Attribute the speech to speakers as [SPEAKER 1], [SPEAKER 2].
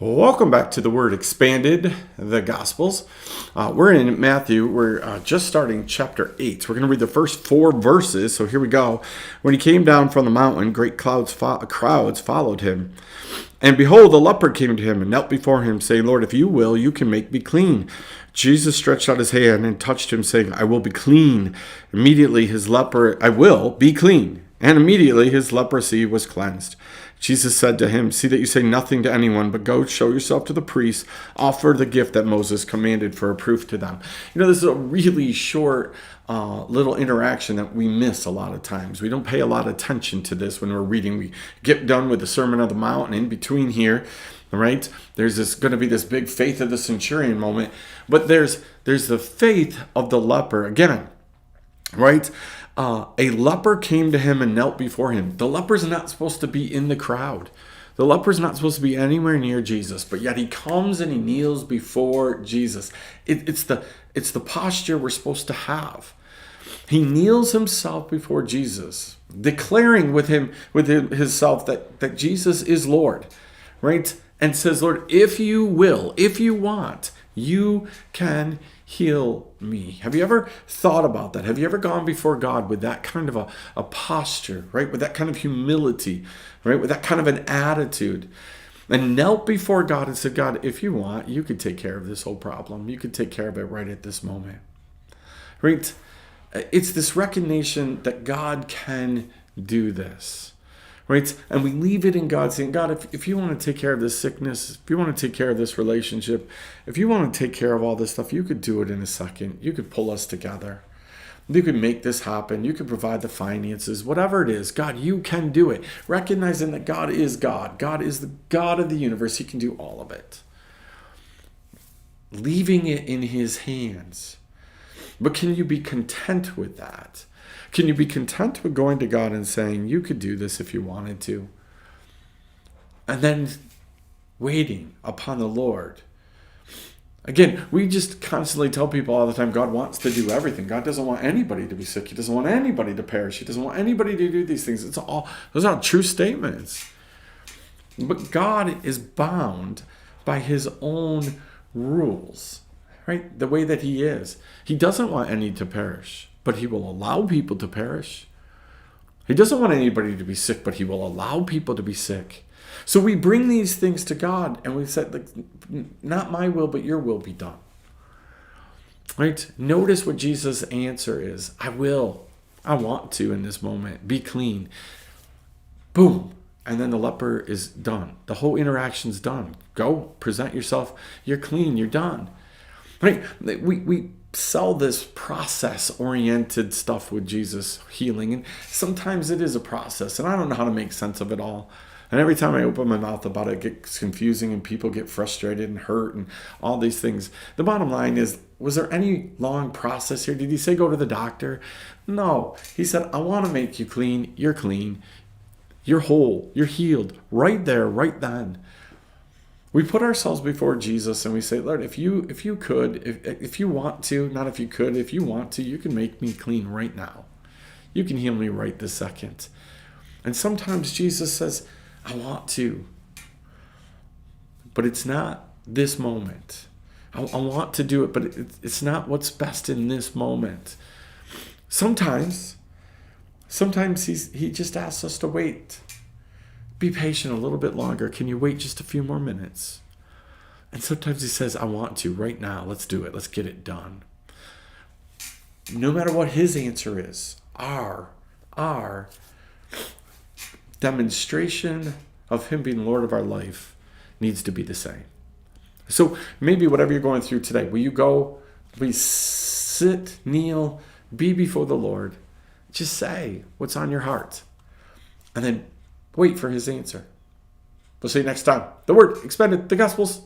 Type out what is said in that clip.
[SPEAKER 1] Welcome back to the Word Expanded, the Gospels. We're in Matthew. We're just starting chapter 8. We're going to read the first 4 verses. So here we go. When he came down from the mountain, great crowds followed him. And behold, a leper came to him and knelt before him, saying, Lord, if you will, you can make me clean. Jesus stretched out his hand and touched him, saying, I will be clean. I will be clean. And immediately his leprosy was cleansed. Jesus said to him, see that you say nothing to anyone, but go show yourself to the priests, offer the gift that Moses commanded for a proof to them. This is a really short little interaction that we miss a lot of times. We don't pay a lot of attention to this when we're reading. We get done with the Sermon on the Mount, and in between here, right, there's going to be this big faith of the centurion moment, but there's the faith of the leper again, right? A leper came to him and knelt before him. The leper's not supposed to be in the crowd. The leper's not supposed to be anywhere near Jesus, but yet he comes and he kneels before Jesus. It's the posture we're supposed to have. He kneels himself before Jesus, declaring with himself that Jesus is Lord, right? And says, Lord, if you will, if you want, you can heal me. Have you ever thought about that? Have you ever gone before God with that kind of a posture, right? With that kind of humility, right? With that kind of an attitude, and knelt before God and said, God, if you want, you could take care of this whole problem. You could take care of it right at this moment, right? It's this recognition that God can do this. Right? And we leave it in God, saying, God, if you want to take care of this sickness, if you want to take care of this relationship, if you want to take care of all this stuff, you could do it in a second. You could pull us together. You could make this happen. You could provide the finances, whatever it is. God, you can do it. Recognizing that God is God. God is the God of the universe. He can do all of it. Leaving it in his hands. But can you be content with that? Can you be content with going to God and saying, you could do this if you wanted to? And then waiting upon the Lord. Again, we just constantly tell people all the time, God wants to do everything. God doesn't want anybody to be sick. He doesn't want anybody to perish. He doesn't want anybody to do these things. Those are true statements. But God is bound by his own rules, right? The way that he is. He doesn't want any to perish, but he will allow people to perish. He doesn't want anybody to be sick, but he will allow people to be sick. So we bring these things to God and we said, not my will, but your will be done. Right? Notice what Jesus' answer is. I want to in this moment. Be clean. Boom. And then the leper is done. The whole interaction's done. Go, present yourself. You're clean. You're done. Right? We sell this process-oriented stuff with Jesus healing, and sometimes it is a process, and I don't know how to make sense of it all. And every time I open my mouth about it, it gets confusing, and people get frustrated and hurt, and all these things. The bottom line is, was there any long process here? Did he say go to the doctor? No. He said, I want to make you clean. You're clean. You're whole. You're healed. Right there, right then. We put ourselves before Jesus and we say, Lord, if you could, if you want to, not if you could, if you want to, you can make me clean right now. You can heal me right this second. And sometimes Jesus says, I want to, but it's not this moment. I want to do it, but it's not what's best in this moment. Sometimes he just asks us to wait. Be patient a little bit longer. Can you wait just a few more minutes? And sometimes he says, I want to right now. Let's do it. Let's get it done. No matter what his answer is, our demonstration of him being Lord of our life needs to be the same. So maybe whatever you're going through today, will you go, please sit, kneel, be before the Lord. Just say what's on your heart. And then wait for his answer. We'll see you next time. The Word Expanded, the Gospels.